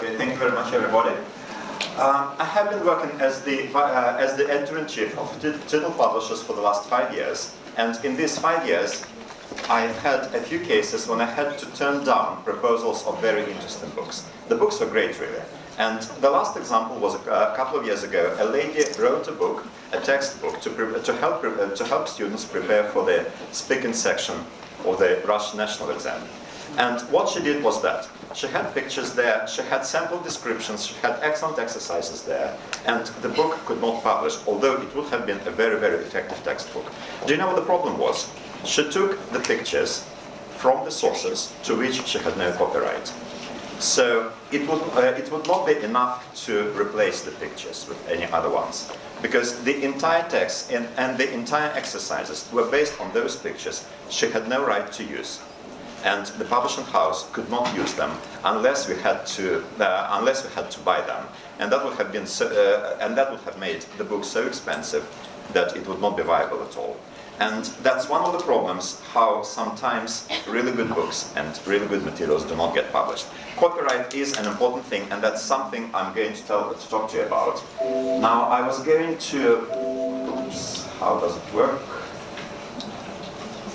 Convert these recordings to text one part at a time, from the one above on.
Okay, thank you very much, everybody. I have been working as the editor-in-chief of Title Publishers for the last 5 years, and in these 5 years, I had a few cases when I had to turn down proposals of very interesting books. The books were great, really. And the last example was a couple of years ago. A lady wrote a book, a textbook, to help students prepare for the speaking section of the Russian national exam. And what she did was that she had pictures there, she had sample descriptions, she had excellent exercises there, and the book could not publish, although it would have been a very, very effective textbook. Do you know what the problem was? She took the pictures from the sources to which she had no copyright. So it would not be enough to replace the pictures with any other ones, because the entire text and the entire exercises were based on those pictures she had no right to use. And the publishing house could not use them unless we had to buy them, and that would have been made the book so expensive that it would not be viable at all. And that's one of the problems, how sometimes really good books and really good materials do not get published. Copyright is an important thing, and that's something I'm going to talk to you about. Now, I was going to, oops, how does it work?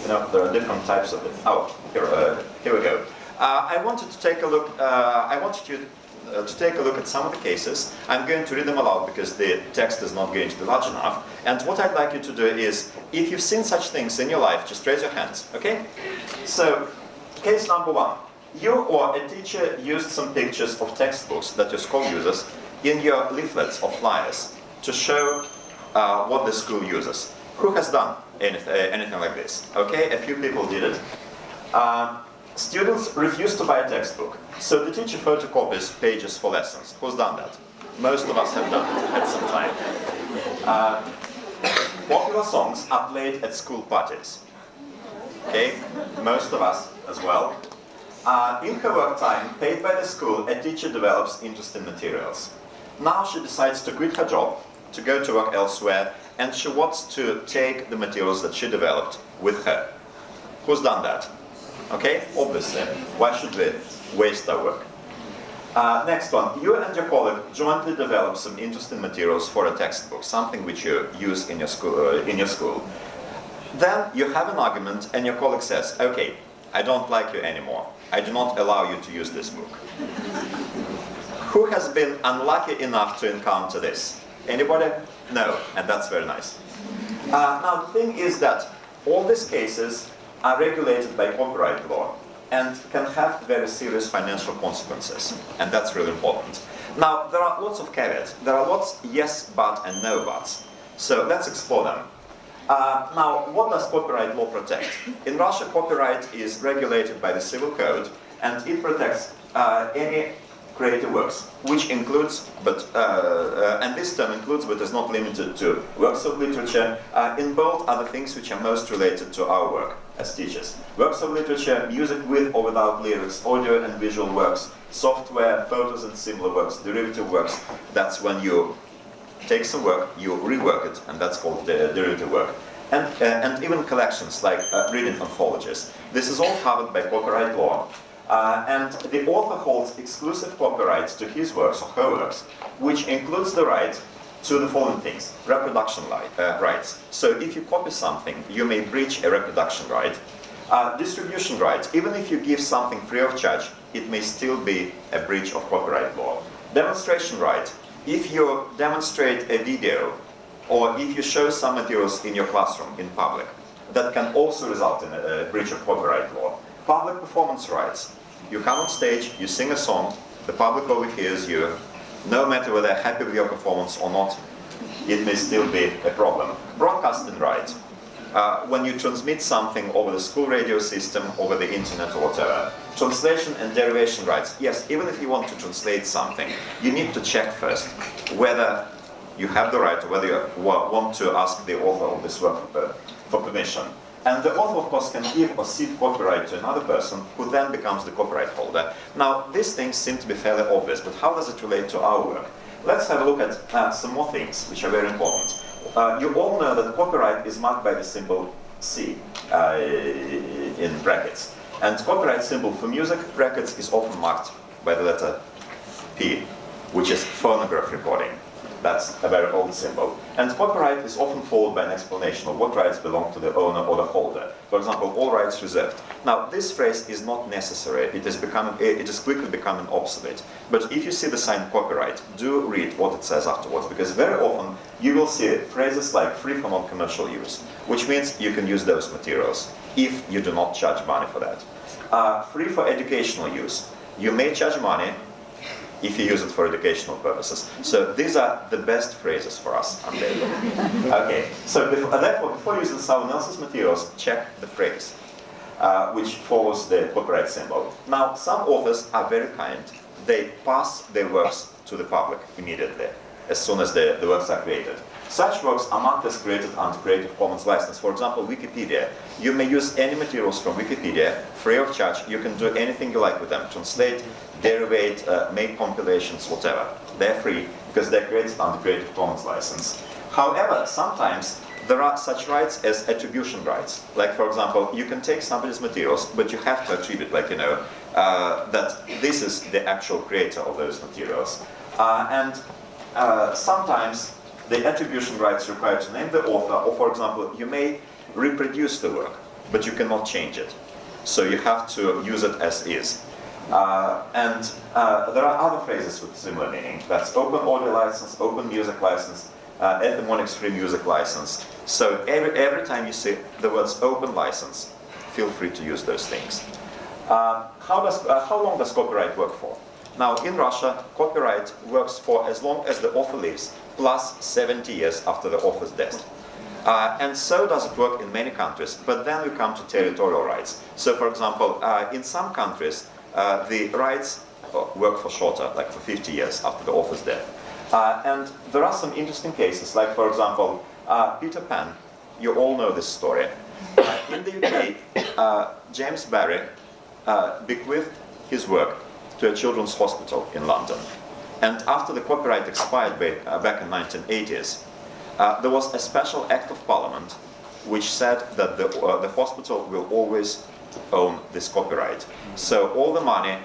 You know, there are different types of it. Oh, here we go. I wanted to take a look. I wanted you to take a look at some of the cases. I'm going to read them aloud because the text is not going to be large enough. And what I'd like you to do is, if you've seen such things in your life, just raise your hands, okay? So, case number 1. You or a teacher used some pictures of textbooks that your school uses in your leaflets or flyers to show what the school uses. Who has done anything like this? Okay, a few people did it. Students refused to buy a textbook, so the teacher photocopies pages for lessons. Who's done that? Most of us have done it at some time. Popular songs are played at school parties. Okay, most of us as well. In her work time, paid by the school, a teacher develops interesting materials. Now she decides to quit her job, to go to work elsewhere, and she wants to take the materials that she developed with her. Who's done that? Okay, obviously. Why should we waste our work? Next one. You and your colleague jointly develop some interesting materials for a textbook, something which you use in your school. Then you have an argument, and your colleague says, "Okay, I don't like you anymore. I do not allow you to use this book." Who has been unlucky enough to encounter this? Anybody? No, and that's very nice. Now, the thing is that all these cases are regulated by copyright law and can have very serious financial consequences, and that's really important. Now, there are lots of caveats. There are lots yes, but, and no buts. So let's explore them. Now, what does copyright law protect? In Russia, copyright is regulated by the Civil Code, and it protects any creative works, which includes, and this term includes, but is not limited to, works of literature. In bold are the things which are most related to our work as teachers. Works of literature, music with or without lyrics, audio and visual works, software, photos and similar works, derivative works. That's when you take some work, you rework it, and that's called derivative work. And even collections like reading anthologies. This is all covered by copyright law. And the author holds exclusive copyrights to his works or her works, which includes the right to the following things: reproduction rights. So if you copy something, you may breach a reproduction right. Distribution rights. Even if you give something free of charge, it may still be a breach of copyright law. Demonstration right. If you demonstrate a video or if you show some materials in your classroom in public, that can also result in a breach of copyright law. Public performance rights. You come on stage, you sing a song, the public overhears you. No matter whether they're happy with your performance or not, it may still be a problem. Broadcasting rights. When you transmit something over the school radio system, over the internet or whatever. Translation and derivation rights. Yes, even if you want to translate something, you need to check first whether you have the right or whether you want to ask the author of this work for permission. And the author, of course, can give or cede copyright to another person who then becomes the copyright holder. Now, these things seem to be fairly obvious, but how does it relate to our work? Let's have a look at some more things which are very important. You all know that copyright is marked by the symbol C in brackets. And copyright symbol for music brackets is often marked by the letter P, which is phonograph recording. That's a very old symbol. And copyright is often followed by an explanation of what rights belong to the owner or the holder. For example, all rights reserved. Now, this phrase is not necessary. It is quickly becoming obsolete. But if you see the sign copyright, do read what it says afterwards, because very often you will see phrases like free for non-commercial use, which means you can use those materials if you do not charge money for that. Free for educational use. You may charge money if you use it for educational purposes. So these are the best phrases for us, unbelievable. Okay, so therefore, before using someone else's materials, check the phrase, which follows the copyright symbol. Now, some authors are very kind. They pass their works to the public immediately, as soon as the works are created. Such works are marked as created under Creative Commons license. For example, Wikipedia. You may use any materials from Wikipedia free of charge. You can do anything you like with them. Translate, derivate, make compilations, whatever. They're free because they're created under Creative Commons license. However, sometimes there are such rights as attribution rights. Like, for example, you can take somebody's materials, but you have to attribute, like, that this is the actual creator of those materials. Sometimes the attribution rights require to name the author, or, for example, you may reproduce the work, but you cannot change it. So you have to use it as is. There are other phrases with similar meaning. That's open audio license, open music license, etymonics free music license. So every time you see the words open license, feel free to use those things. How long does copyright work for? Now, in Russia, copyright works for as long as the author lives, plus 70 years after the author's death. And so does it work in many countries, but then we come to territorial rights. So, for example, in some countries, the rights work for shorter, like for 50 years after the author's death. And there are some interesting cases, like, for example, Peter Pan. You all know this story. In the UK, James Barrie bequeathed his work to a children's hospital in London. And after the copyright expired back in 1980s, there was a special act of parliament which said that the hospital will always own this copyright. So all the money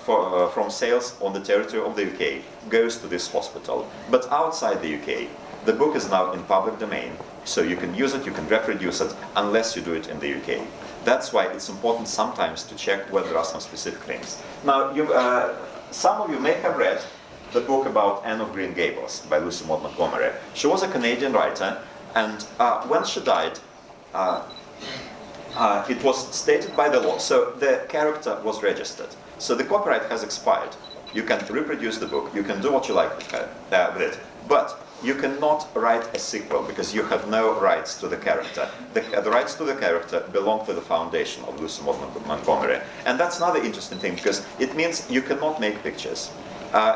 from sales on the territory of the UK goes to this hospital. But outside the UK, the book is now in public domain, so you can use it, you can reproduce it, unless you do it in the UK. That's why it's important sometimes to check whether there are some specific things. Now, some of you may have read the book about Anne of Green Gables by Lucy Maud Montgomery. She was a Canadian writer, and when she died, it was stated by the law, so the character was registered. So the copyright has expired. You can reproduce the book, you can do what you like with it, but you cannot write a sequel because you have no rights to the character. The rights to the character belong to the foundation of Lucy Maud Montgomery. And that's another interesting thing, because it means you cannot make pictures.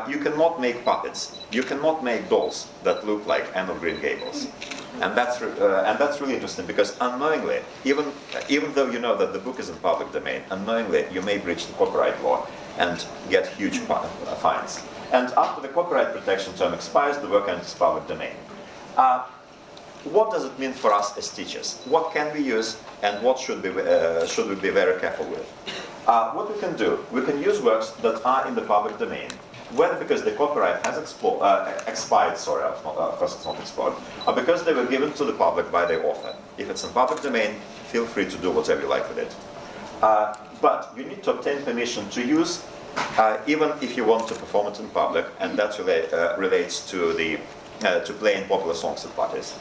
You cannot make puppets. You cannot make dolls that look like Anne of Green Gables. And that's really interesting, because unknowingly, even though you know that the book is in public domain, unknowingly you may breach the copyright law and get huge fines. And after the copyright protection term expires, the work enters public domain. What does it mean for us as teachers? What can we use, and what should we be very careful with? What we can do, we can use works that are in the public domain, whether because the copyright has expired, sorry, of course it's not expired, or because they were given to the public by the author. If it's in public domain, feel free to do whatever you like with it. But you need to obtain permission to use, even if you want to perform it in public, and that relates to playing popular songs at parties.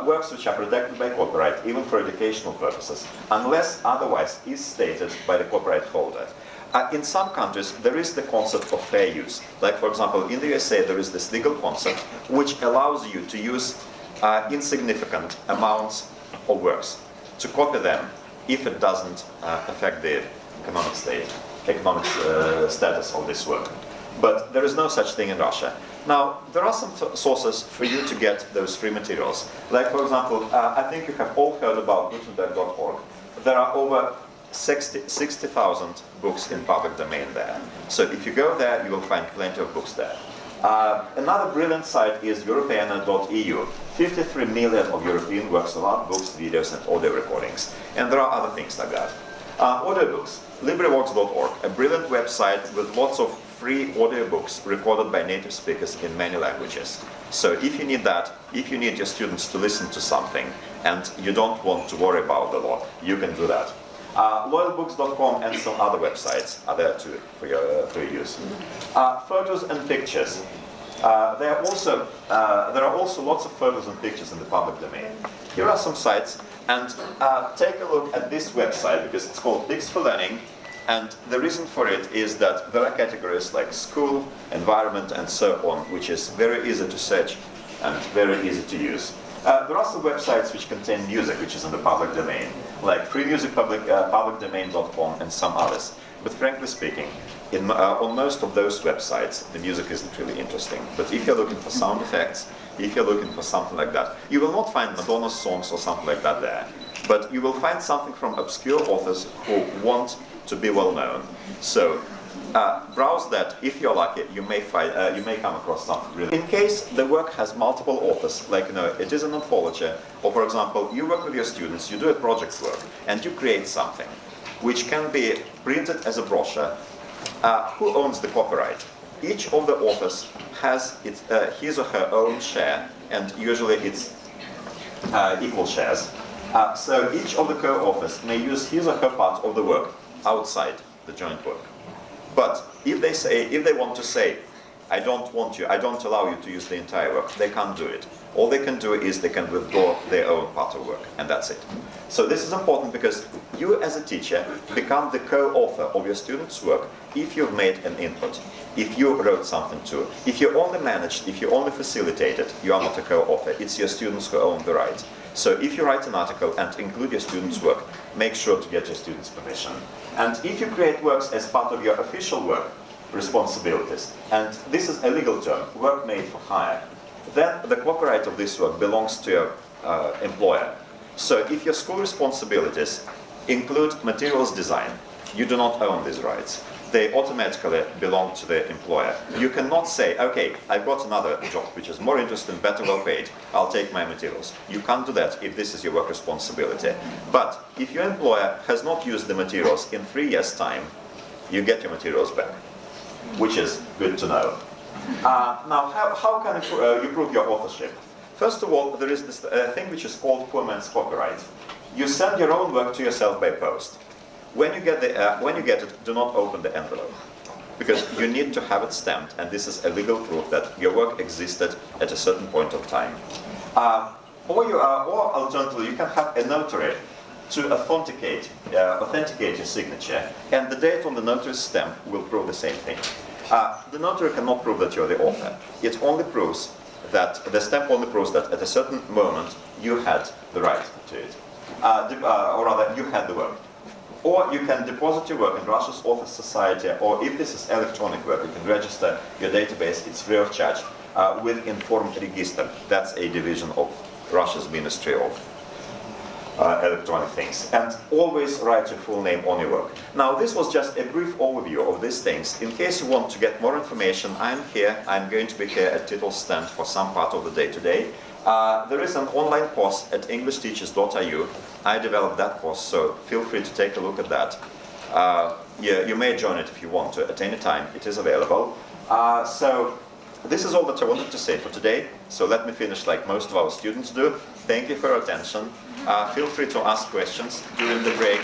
Works which are protected by copyright, even for educational purposes, unless otherwise is stated by the copyright holder. In some countries, there is the concept of fair use. Like, for example, in the USA, there is this legal concept which allows you to use insignificant amounts of works, to copy them if it doesn't affect the economic status of this work. But there is no such thing in Russia. Now, there are some sources for you to get those free materials. Like, for example, I think you have all heard about Gutenberg.org. There are over 60,000 books in public domain there. So if you go there, you will find plenty of books there. Another brilliant site is Europeana.eu. 53 million of European works of art, books, videos, and audio recordings. And there are other things like that. Audiobooks. LibriVox.org, a brilliant website with lots of free audiobooks recorded by native speakers in many languages. So if you need that, if you need your students to listen to something and you don't want to worry about the law, you can do that. Loyalbooks.com and some other websites are there too for your use. Photos and pictures. There are also lots of photos and pictures in the public domain. Here are some sites, and take a look at this website because it's called Pics for Learning, and the reason for it is that there are categories like school, environment, and so on, which is very easy to search and very easy to use. There are some websites which contain music, which is in the public domain, like freemusicpublicdomain.com and some others. But frankly speaking, on most of those websites, the music isn't really interesting. But if you're looking for sound effects, if you're looking for something like that, you will not find Madonna's songs or something like that there. But you will find something from obscure authors who want to be well known. So browse that. If you're lucky, you may come across something really. In case the work has multiple authors, like it is an anthology, or for example, you work with your students, you do a project work, and you create something which can be printed as a brochure. Who owns the copyright? Each of the authors has his or her own share, and usually it's equal shares. So each of the co-authors may use his or her part of the work outside the joint work. But if they want to say, I don't allow you to use the entire work, they can't do it. All they can do is they can withdraw their own part of work, and that's it. So this is important because you as a teacher become the co-author of your student's work if you've made an input, if you wrote something too. If you only managed, if you only facilitated, you are not a co-author. It's your students who own the right. So if you write an article and include your students' work, make sure to get your students' permission. And if you create works as part of your official work responsibilities, and this is a legal term, work made for hire, then the copyright of this work belongs to your employer. So if your school responsibilities include materials design, you do not own these rights. They automatically belong to the employer. You cannot say, okay, I've got another job which is more interesting, better well paid, I'll take my materials. You can't do that if this is your work responsibility. But if your employer has not used the materials in 3 years' time, you get your materials back, which is good to know. Now, how can you prove your authorship? First of all, there is this thing which is called poor man's copyright. You send your own work to yourself by post. When you get it, do not open the envelope, because you need to have it stamped, and this is a legal proof that your work existed at a certain point of time. Or alternatively, you can have a notary to authenticate your signature, and the date on the notary's stamp will prove the same thing. The notary cannot prove that you're the author. It only proves that the stamp only proves that at a certain moment you had the right to it, or rather, you had the work. Or you can deposit your work in Russia's Authors Society, or if this is electronic work, you can register your database, it's free of charge, with Informed Register. That's a division of Russia's Ministry of Electronic Things. And always write your full name on your work. Now, this was just a brief overview of these things. In case you want to get more information, I'm going to be here at Title's stand for some part of the day today. There is an online course at englishteachers.ru. I developed that course, so feel free to take a look at that. Yeah, you may join it if you want to at any time. It is available. So this is all that I wanted to say for today. So let me finish like most of our students do. Thank you for your attention. Feel free to ask questions during the break.